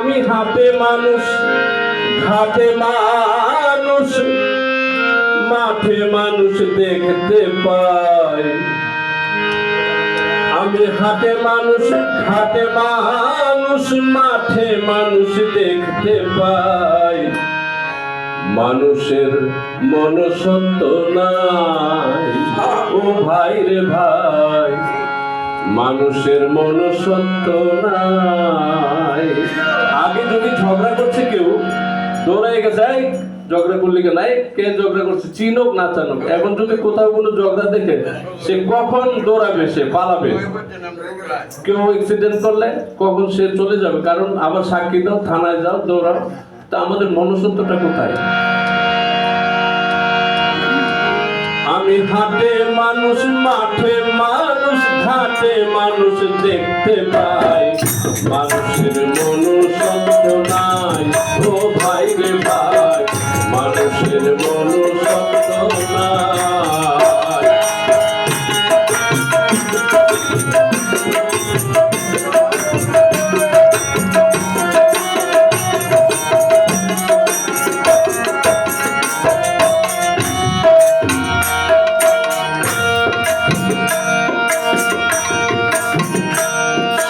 আমি হাটে মানুষ, ঘাটে মানুষ, মাঠে মানুষ দেখতে পাই। আমি হাটে মানুষ, ঘাটে মানুষ, মাঠে মানুষ দেখতে পাই। মানুষের মন সত্য নাই ও ভাই রে ভাই, মানুষের মন সত্য নাই। আগে যদি ঝগড়া করছে কেউ দৌড়াই গেছে, ঝগড়া করলি কে নাই, কে ঝগড়া করছে চিনুক না চানুক। এখন যদি কোথাও কোনো ঝগড়া দেখে সে কখন দৌড়াবে, সে পালাবে। কেউ অ্যাক্সিডেন্ট করলে কখন সে চলে যাবে, কারণ আবার সাক্ষী দাও, থানায় যাও, দৌড়াও। তা আমাদের মনুষ্যত্বটা কোথায়? আমি হাটে মানুষ, মাঠে মানুষ, ঘাটে মানুষ দেখতে পাই। মানুষের মনুষ্যত্ব নাই ও ভাই রে ভাই, মানুষের মনুষ্যত্ব নাই।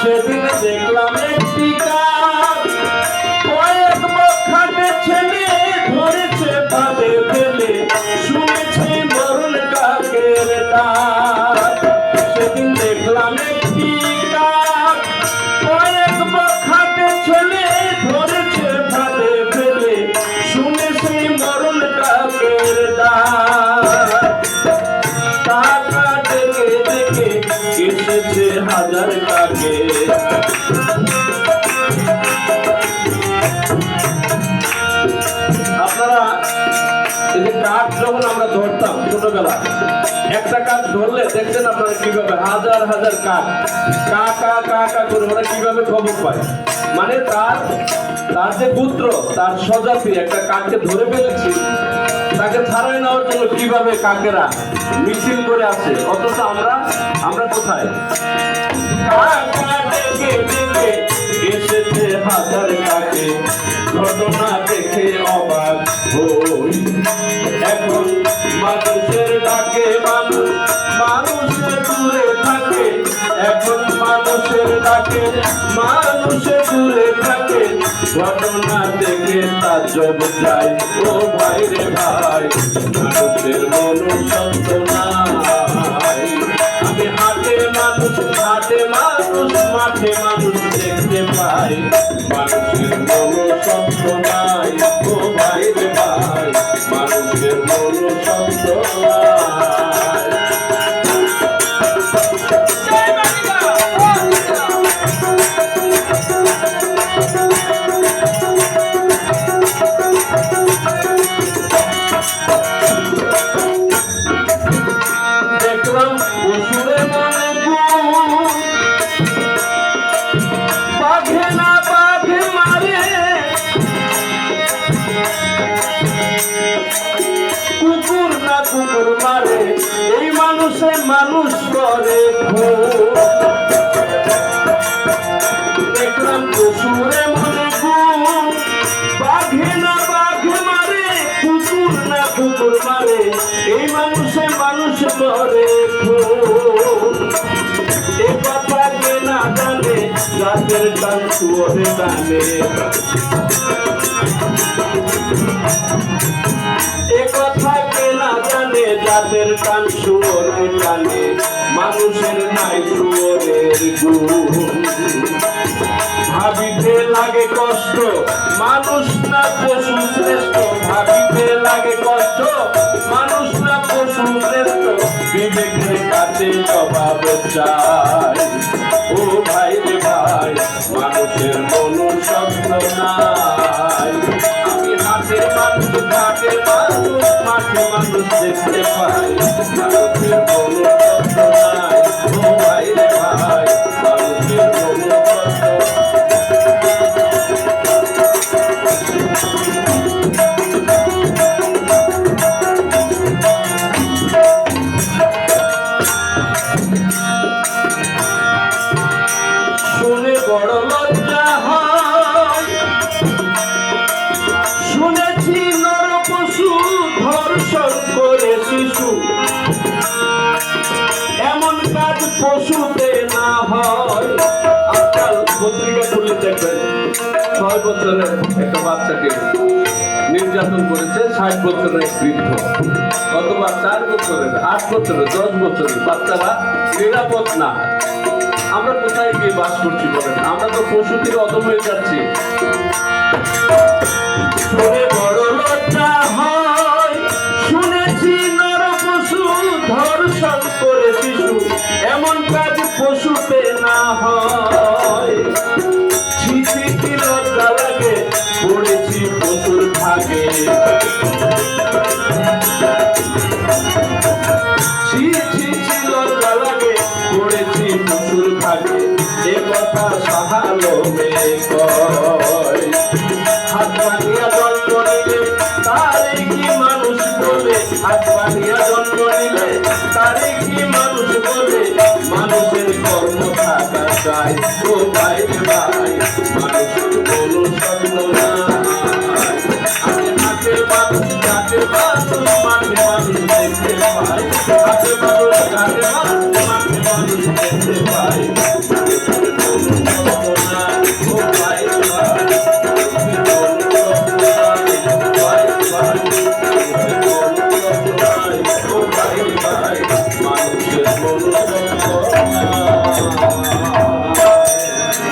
সেদিন দেখলাম একটি কাক, কয়েক বখাটে ছেলে ধরেছে বাঁধে ফেলে, শুনেছে মরণ কাকের ডাক। সেদিন দেখলাম একটি কাক, কয়েক বখাটে ছেলে ধরেছে বাঁধে ফেলে, শুনেছে মরণ কাকের ডাক। টাকা দেখে দেখে এসেছে হাজার কাকে। আপনারা এই যে কাক যখন আমরা ধরতাম ছোটবেলা, একটা কাক ধরলে দেখছেন আপনারা কিভাবে হাজার হাজার কাক কা কা কা কা করে ওরা কিভাবে খবর পায়। মানে তার যে পুত্র, তার স্বজাতি একটা কাককে ধরে ফেলেছি, তাকে ছাড়াই নেওয়ার জন্য কিভাবে কাকেরা মিছিল করে আসে। অথচ আমরা কোথায়? এসেছে হাজার কাকে, ঘটনা দেখে অবাক হই। এখন মানুষের ডাকে মানুষের দূরে থাকে, এখন মানুষের ডাকে মানুষের দূরে থাকে। ঘটনা দেখে তাজ্জব যায় ও ভাই রে ভাই, মানুষের মনুষ্যত্ব নাই। আমি হাটে মানুষ, ঘাটে মানুষ, মাঠে মানুষ দেখতে পাই। মানুষের মনুষ্যত্ব নাই ও ভাই রে ভাই, মানুষের মনুষ্যত্ব নাই। দেখলাম পশুরে মনে বাঘে না বাঘে মারে, কুকুর না কুকুর মারে, এই মানুষে মানুষ করে খুন। দেখলাম পশুরে মনে বাঘে না বাঘে মারে, কুকুর না কুকুর মারে, এই মানুষে মানুষ করে খুন। এ কথা কে না জানে, রাতের টান শুয়োরে টানে। এ কথা কে না জানে, জাতের টান শুয়োরে টানে। মানুষের নাই শুয়োরের গুণ। ভাবিতে লাগে কষ্ট, মানুষ না পশু শ্রেষ্ঠ। ভাবিতে লাগে কষ্ট, মানুষ না পশু শ্রেষ্ঠ। বিবেকের কাছে জবাব চাই ও ভাই রে ভাই, মানুষের মনুষ্যত্ব নাই। আমি হাটে মানুষ, ঘাটে মানুষ, মাঠে মানুষ দেখতে পাই। মানুষের মনুষ্যত্ব নাই ও ভাই রে ভাই, মানুষের মনুষ্যত্ব। শুনে বড় লজ্জা হয়, 6 বছরের একটা বাচ্চাকে নির্যাতন করেছে 60 বছরের বৃদ্ধ, অথবা 4 বছরের, 8 বছরের, 10 বছরের বাচ্চারা নিরাপদ না। আমরা কোথায় গিয়ে বাস করছি বলেন? আমরা তো পশু থেকে অদম হয়ে যাচ্ছি। শুনে বড় লজ্জা হয়, শুনেছি নর পশু ধর্ষণ করে শিশু, এমন কাজ পশুতে না হয়। ছিছি কি লজ্জা লাগে, পড়েছি পশুর ভাগে। ছি ছি ছি লজ্জা লাগে, পড়েছি পশুর ভাগে। এ কথা সাহালো মেয়ে কয়, হাত বানিয়া জন্ম নিলে তারে কি মানুষ বলে? হাত বানিয়া জন্ম নিলে তারে কি মানুষ বলে? মানুষের কর্ম থাকা চাই, ও ভাই রে ভাই, মানুষের কোনো স্বপ্ন নাই। আমি হাতে মানুষ, কাছে মানুষ, মাঠে মানুষ দেখতে পাই। হাতে মানুষ, কাছে মানুষ, মাঠে মানুষ দেখতে পাই।